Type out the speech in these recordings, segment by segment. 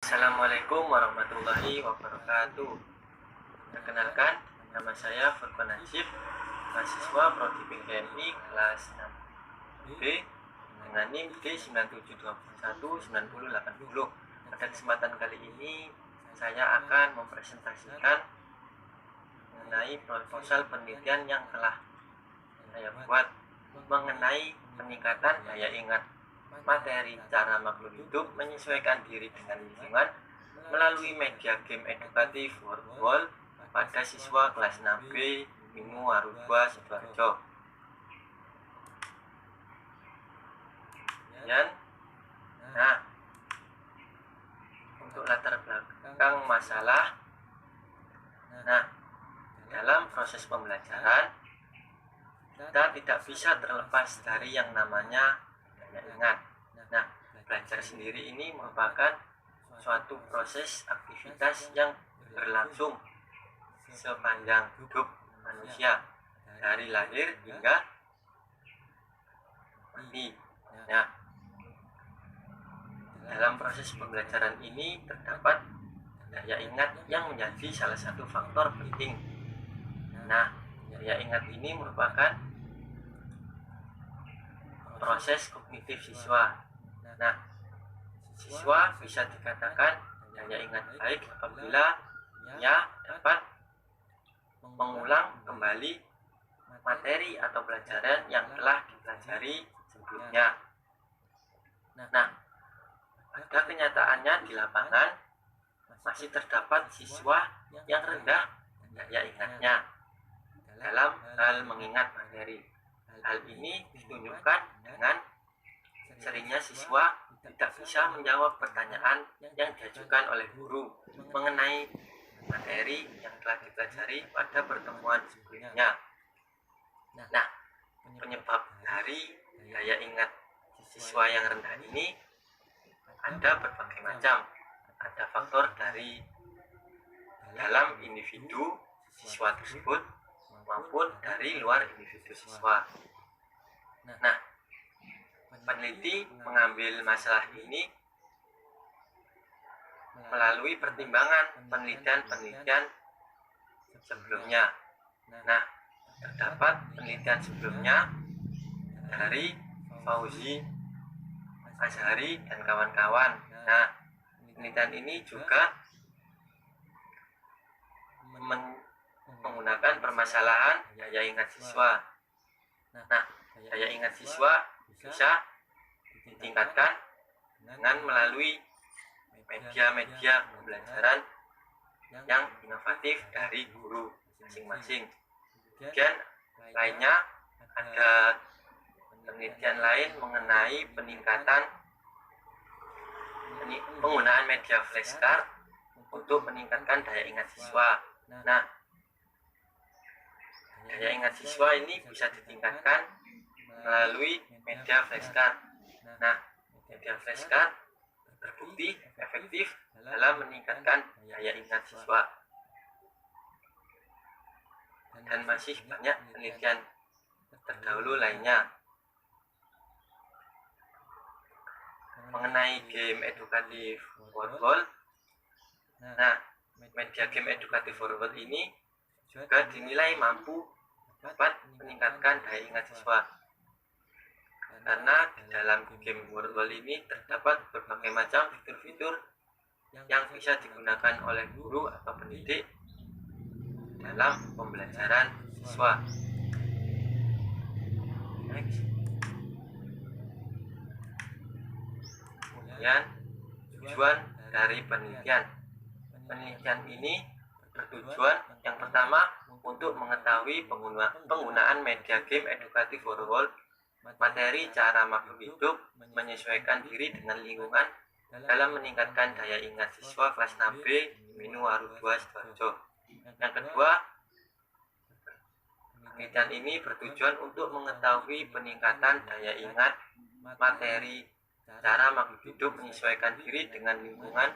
Assalamualaikum warahmatullahi wabarakatuh. Perkenalkan, nama saya Furqan Najib, mahasiswa Prodi PKMI kelas 6B dengan NIM D97219080. Pada kesempatan kali ini, saya akan mempresentasikan mengenai proposal penelitian yang telah saya buat mengenai peningkatan daya ingat materi cara makhluk hidup menyesuaikan diri dengan lingkungan melalui media game edukatif Wordwall pada siswa kelas 6B Minu Arubua Sidoarjo. Nah, untuk latar belakang masalah, dalam proses pembelajaran kita tidak bisa terlepas dari yang namanya daya ingat. Belajar sendiri ini merupakan suatu proses aktivitas yang berlangsung sepanjang hidup manusia dari lahir hingga mati. Dalam proses pembelajaran ini terdapat daya ingat yang menjadi salah satu faktor penting. Daya ingat ini merupakan proses kognitif siswa. Siswa bisa dikatakan daya ingat baik apabila ia dapat mengulang kembali materi atau pelajaran yang telah dipelajari sebelumnya. Pada kenyataannya di lapangan masih terdapat siswa yang rendah daya ingatnya dalam hal mengingat materi. Hal ini ditunjukkan dengan seringnya siswa tidak bisa menjawab pertanyaan yang diajukan oleh guru mengenai materi yang telah dipelajari pada pertemuan sebelumnya. Penyebab dari daya ingat siswa yang rendah ini ada berbagai macam. Ada faktor dari dalam individu siswa tersebut maupun dari luar individu siswa. Peneliti mengambil masalah ini melalui pertimbangan penelitian sebelumnya. Terdapat penelitian sebelumnya dari Fauzi, Azhari, dan kawan-kawan. Penelitian ini juga menggunakan permasalahan daya ingat siswa. Daya ingat siswa bisa ditingkatkan dengan melalui media-media pembelajaran yang inovatif dari guru masing-masing. Kemudian lainnya ada penelitian lain mengenai peningkatan penggunaan media flashcard untuk meningkatkan daya ingat siswa. Daya ingat siswa ini bisa ditingkatkan melalui media flashcard. Media flashcard terbukti efektif dalam meningkatkan daya ingat siswa. Dan masih banyak penelitian terdahulu lainnya. Mengenai game edukatif Wordwall, media game edukatif Wordwall ini juga dinilai mampu dapat meningkatkan daya ingat siswa. Karena di dalam game Wordwall ini terdapat berbagai macam fitur-fitur yang bisa digunakan oleh guru atau pendidik dalam pembelajaran siswa. Kemudian tujuan dari penelitian. Penelitian ini bertujuan yang pertama untuk mengetahui penggunaan media game edukatif Wordwall materi cara makhluk hidup menyesuaikan diri dengan lingkungan dalam meningkatkan daya ingat siswa kelas 6B Minu Arubua Sidoarjo. Yang kedua, penelitian ini bertujuan untuk mengetahui peningkatan daya ingat materi cara makhluk hidup menyesuaikan diri dengan lingkungan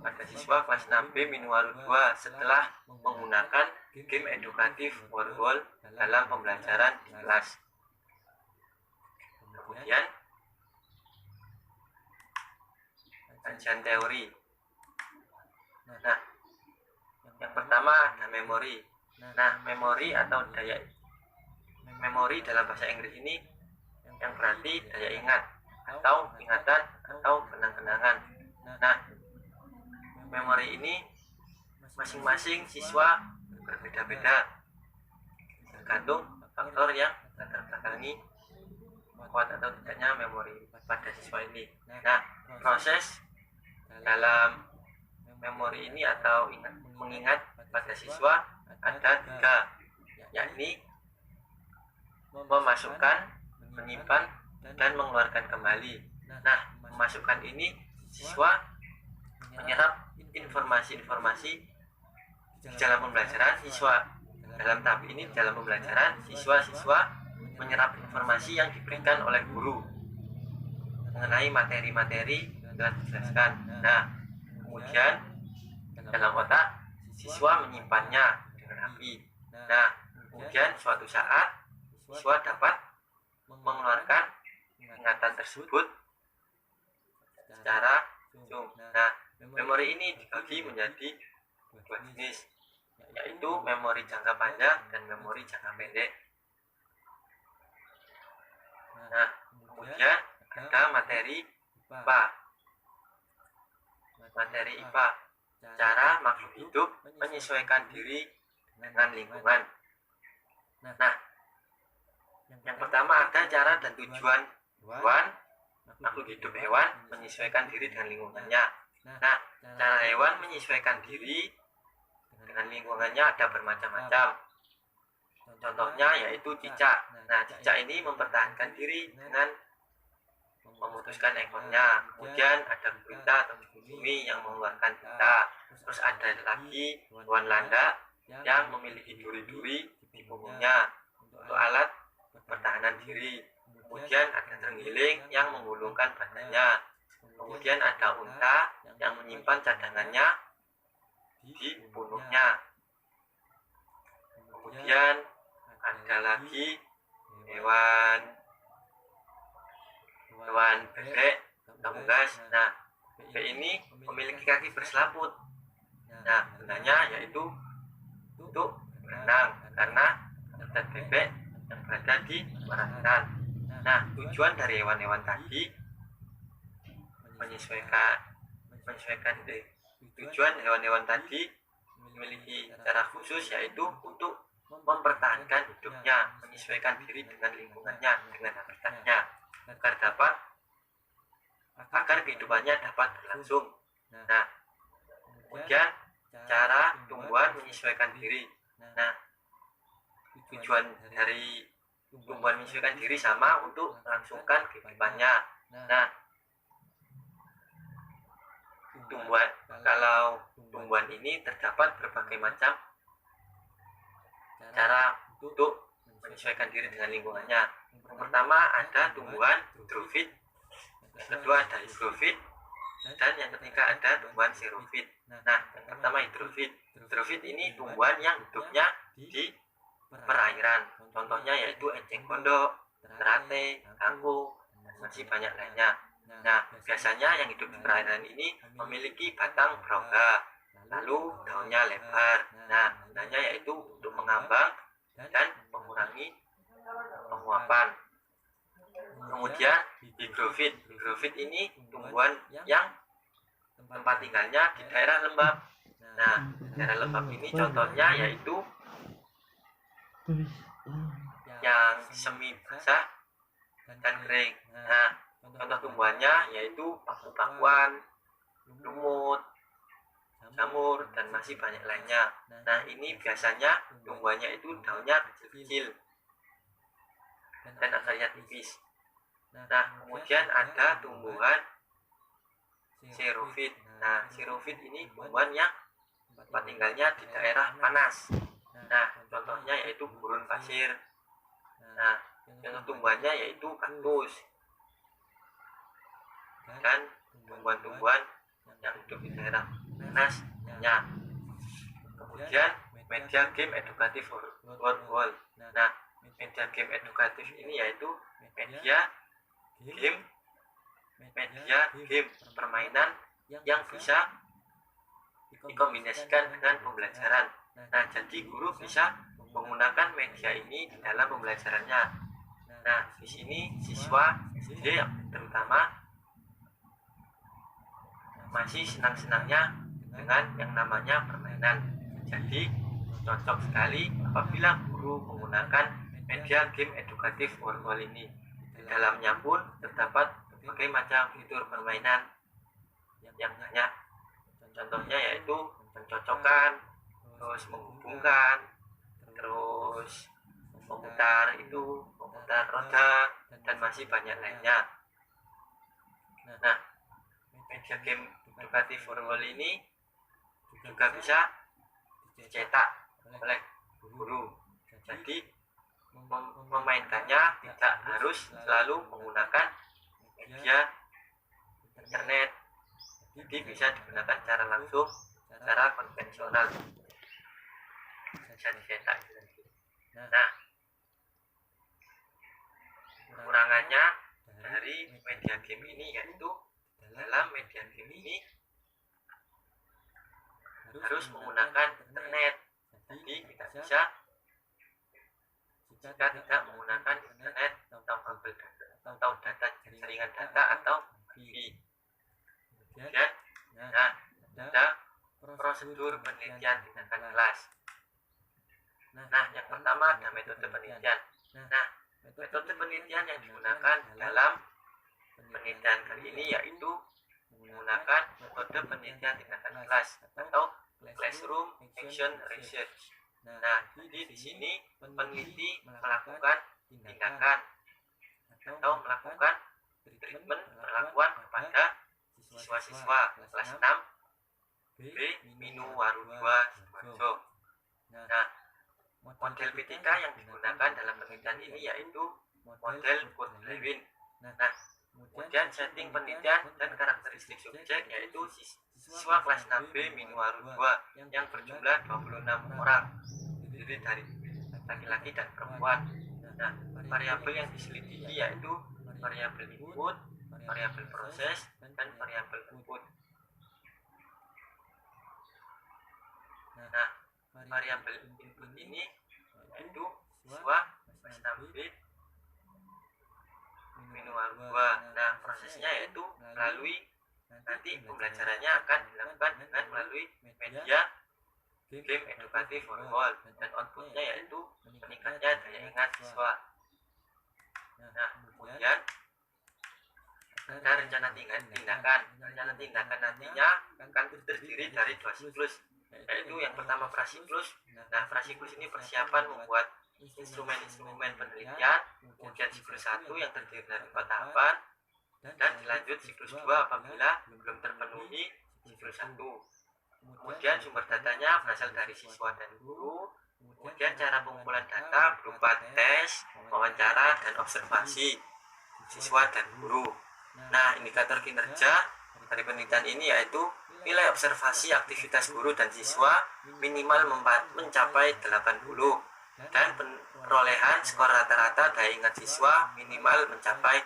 pada siswa kelas 6B Minu Arubua setelah menggunakan game edukatif Wordwall dalam pembelajaran di kelas. Kemudian kajian teori. Nah, yang pertama ada memori. Nah, memori atau daya memori dalam bahasa Inggris ini yang berarti daya ingat atau ingatan atau kenang-kenangan. Nah, memori ini masing-masing siswa berbeda-beda tergantung faktor yang terbelakangi kuat atau tidaknya memori pada siswa ini. Nah, proses dalam memori ini atau mengingat pada siswa ada 3, yakni memasukkan, menyimpan, dan mengeluarkan kembali. Nah, memasukkan ini siswa menyerap informasi-informasi di dalam pembelajaran siswa. Dalam tahap ini, dalam pembelajaran siswa-siswa menyerap informasi yang diberikan oleh guru mengenai materi-materi yang telah dijelaskan. Nah, kemudian dalam otak siswa menyimpannya dengan rapi. Nah, kemudian suatu saat siswa dapat mengeluarkan ingatan tersebut secara langsung. Nah, memori ini dibagi menjadi 2 jenis, yaitu memori jangka panjang dan memori jangka pendek. Nah, kemudian ada materi IPA. Materi IPA, cara makhluk hidup menyesuaikan diri dengan lingkungan. Nah, yang pertama ada cara dan tujuan hewan, makhluk hidup hewan menyesuaikan diri dengan lingkungannya. Nah, cara hewan menyesuaikan diri dengan lingkungannya ada bermacam-macam. Contohnya yaitu cicak. Nah, cicak ini mempertahankan diri dengan memutuskan ekornya. Kemudian ada gurita atau bumi yang mengeluarkan tinta. Terus ada lagi hewan landak yang memiliki duri-duri di punggungnya untuk alat pertahanan diri. Kemudian ada terenggiling yang menggulungkan badannya. Kemudian ada unta yang menyimpan cadangannya di punuknya. Kemudian ada lagi hewan bebek atau unggas. Nah, bebek ini memiliki kaki berselaput. Nah, gunanya yaitu untuk berenang karena habitat bebek yang berada di daratan. Nah, tujuan dari hewan-hewan tadi tujuan hewan-hewan tadi memiliki cara khusus, yaitu untuk mempertahankan hidupnya, menyesuaikan diri dengan lingkungannya, dengan habitatnya, agar kehidupannya dapat berlangsung. Nah, kemudian cara tumbuhan menyesuaikan diri. Nah, tujuan dari tumbuhan menyesuaikan diri sama untuk melangsungkan kehidupannya. Nah, kalau tumbuhan ini terdapat berbagai macam cara untuk menyesuaikan diri dengan lingkungannya. Yang pertama ada tumbuhan hidrofit, yang kedua ada higrofit, dan yang ketiga ada tumbuhan xerofit. Nah, yang pertama hidrofit. Hidrofit ini tumbuhan yang hidupnya di perairan. Contohnya yaitu enceng gondok, terate, kangkung, dan masih banyak lainnya. Nah, biasanya yang hidup di perairan ini memiliki batang berongga, lalu daunnya lebar. Nah, gunanya yaitu untuk mengambang dan mengurangi penguapan. Kemudian higrofit. Higrofit ini tumbuhan yang tempat tinggalnya di daerah lembab. Nah, daerah lembab ini contohnya yaitu yang semi basah dan kering. Nah, contoh tumbuhannya yaitu paku-pakuan, lumut, jamur, dan masih banyak lainnya. Nah, ini biasanya tumbuhannya itu daunnya kecil-kecil dan akarnya tipis. Nah, kemudian ada tumbuhan xerofit. Nah, xerofit ini tumbuhan yang tempat tinggalnya di daerah panas. Nah, contohnya yaitu gurun pasir. Nah, contoh tumbuhannya yaitu kaktus dan tumbuhan-tumbuhan yang hidup di daerah panas. Kemudian media game edukatif world. Nah, media game edukatif ini yaitu media game permainan yang bisa dikombinasikan dengan pembelajaran. Nah, jadi guru bisa menggunakan media ini di dalam pembelajarannya. Nah, di sini siswa SD terutama masih senang-senangnya dengan yang namanya permainan. Jadi cocok sekali apabila guru menggunakan media game edukatif virtual ini. Di dalamnya pun terdapat berbagai macam fitur permainan yang banyak. Contohnya yaitu mencocokkan, terus menghubungkan, terus memutar roda, dan masih banyak lainnya. Nah, media game edukatif virtual ini juga bisa dicetak oleh guru. Jadi memainkannya tidak harus selalu menggunakan media internet. Jadi bisa digunakan secara langsung, secara konvensional, bisa dicetak. Nah, kekurangannya dari media game ini yaitu dalam media game ini harus menggunakan internet. Jadi tidak bisa jika tidak menggunakan internet atau data jaringan data atau wifi. Kemudian ada prosedur penelitian tindakan kelas. Nah, yang pertama ada metode penelitian. Nah, metode penelitian yang digunakan dalam penelitian kali ini yaitu menggunakan metode penelitian tindakan kelas atau classroom action research. Nah, jadi di sini peneliti melakukan tindakan atau melakukan treatment perlakuan kepada siswa-siswa kelas 6 B Minuwaru 2 Sidoarjo. Nah, model PTK yang digunakan dalam penelitian ini yaitu model Kurt-Lewin. Nah, kemudian setting penelitian dan karakteristik subjek yaitu siswa kelas 6B Minuwaru 2 yang berjumlah 26 orang, terdiri dari laki-laki dan perempuan. Nah, variabel yang diselidiki yaitu variabel input, variabel proses, dan variabel output. Nah, variabel input ini yaitu siswa kelas 6B Minuwaru 2. Nah, prosesnya yaitu melalui nanti pembelajarannya akan dilakukan dengan melalui media game edukatif virtual dan outputnya yaitu meningkatnya daya ingat siswa. Nah, kemudian ada rencana tindakan. Rencana tindakan nantinya akan terdiri dari 2 siklus, yaitu yang pertama prasiklus. Nah, prasiklus ini persiapan membuat instrumen-instrumen penelitian, kemudian siklus 1 yang terdiri dari 4 tahapan, dan dilanjut siklus 2 apabila belum terpenuhi siklus 1. Kemudian sumber datanya berasal dari siswa dan guru. Kemudian cara pengumpulan data berupa tes, wawancara, dan observasi siswa dan guru. Nah, indikator kinerja dari penelitian ini yaitu nilai observasi aktivitas guru dan siswa minimal mencapai 80 dan perolehan skor rata-rata daya ingat siswa minimal mencapai